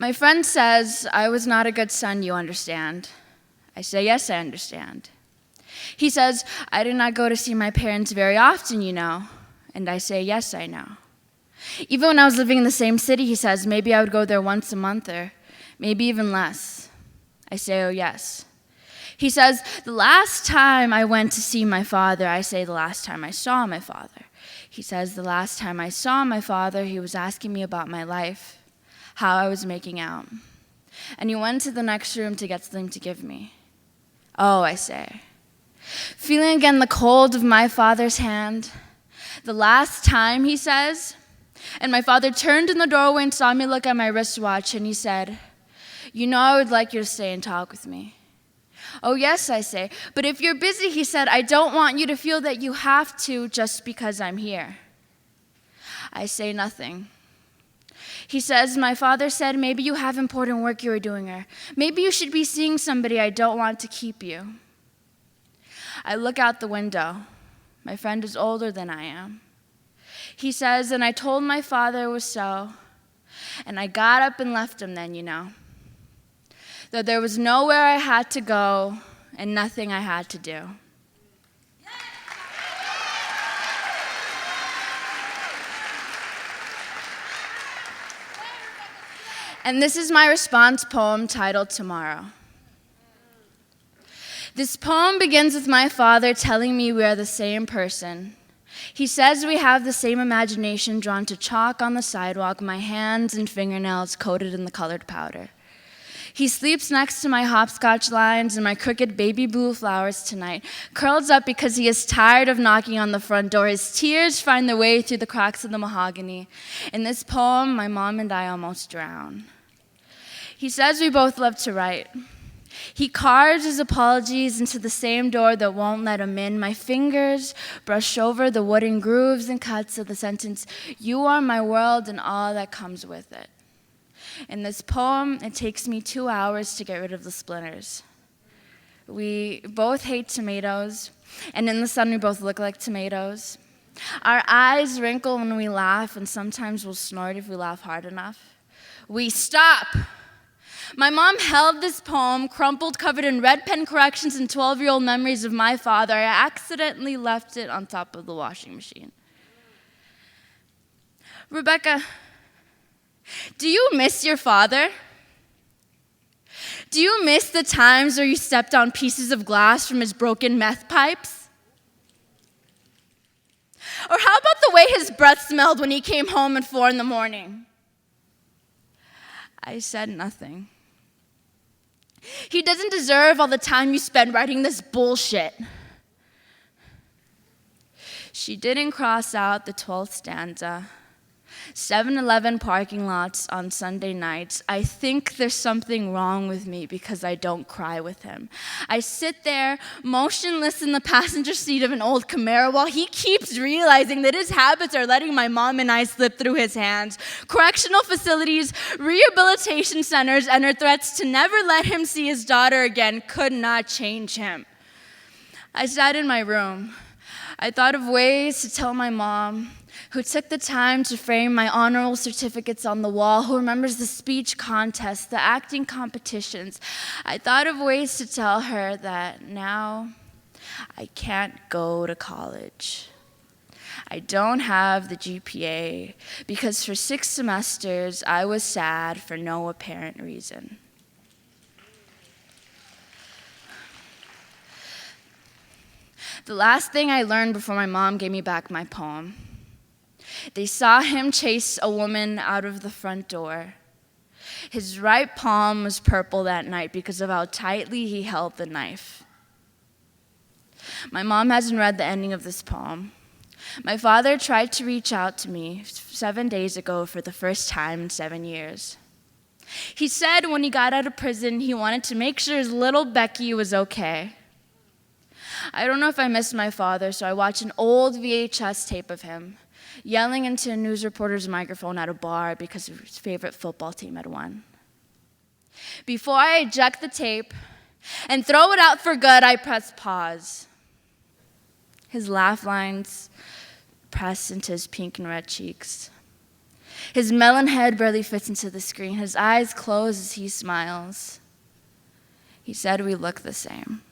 My friend says, I was not a good son, you understand. I say, yes, I understand. He says, I did not go to see my parents very often, you know. And I say, yes, I know. Even when I was living in the same city, he says, maybe I would go there once a month or maybe even less. I say, oh, yes. He says, the last time I went to see my father, I say, the last time I saw my father. He says, the last time I saw my father, he was asking me about my life, how I was making out. And he went to the next room to get something to give me. Oh, I say. Feeling again the cold of my father's hand. The last time, he says. And my father turned in the doorway and saw me look at my wristwatch, and he said, you know I would like you to stay and talk with me. Oh, yes, I say. But if you're busy, he said, I don't want you to feel that you have to just because I'm here. I say nothing. He says, my father said, maybe you have important work you are doing, or maybe you should be seeing somebody. I don't want to keep you. I look out the window. My friend is older than I am. He says, and I told my father it was so, and I got up and left him then, you know. Though there was nowhere I had to go and nothing I had to do. And this is my response poem titled Tomorrow. This poem begins with my father telling me we are the same person. He says we have the same imagination drawn to chalk on the sidewalk, my hands and fingernails coated in the colored powder. He sleeps next to my hopscotch lines and my crooked baby blue flowers tonight, curls up because he is tired of knocking on the front door. His tears find their way through the cracks of the mahogany. In this poem, my mom and I almost drown. He says we both love to write. He carves his apologies into the same door that won't let him in. My fingers brush over the wooden grooves and cuts of the sentence, you are my world and all that comes with it. In this poem, it takes me 2 hours to get rid of the splinters. We both hate tomatoes, and in the sun we both look like tomatoes. Our eyes wrinkle when we laugh, and sometimes we'll snort if we laugh hard enough. We stop. My mom held this poem, crumpled, covered in red pen corrections and 12-year-old memories of my father. I accidentally left it on top of the washing machine. Rebecca, do you miss your father? Do you miss the times where you stepped on pieces of glass from his broken meth pipes? Or how about the way his breath smelled when he came home at 4 a.m? I said nothing. He doesn't deserve all the time you spend writing this bullshit. She didn't cross out the 12th stanza. 7-Eleven parking lots on Sunday nights. I think there's something wrong with me because I don't cry with him. I sit there motionless in the passenger seat of an old Camaro while he keeps realizing that his habits are letting my mom and I slip through his hands. Correctional facilities, rehabilitation centers, and her threats to never let him see his daughter again could not change him. I sat in my room. I thought of ways to tell my mom, who took the time to frame my honorable certificates on the wall, who remembers the speech contests, the acting competitions. I thought of ways to tell her that now I can't go to college. I don't have the GPA because for 6 semesters I was sad for no apparent reason. The last thing I learned before my mom gave me back my poem. They saw him chase a woman out of the front door. His right palm was purple that night because of how tightly he held the knife. My mom hasn't read the ending of this poem. My father tried to reach out to me 7 days ago for the first time in 7 years. He said when he got out of prison, he wanted to make sure his little Becky was okay. I don't know if I missed my father, so I watched an old VHS tape of him yelling into a news reporter's microphone at a bar because his favorite football team had won. Before I eject the tape and throw it out for good, I press pause. His laugh lines press into his pink and red cheeks. His melon head barely fits into the screen. His eyes close as he smiles. He said we look the same.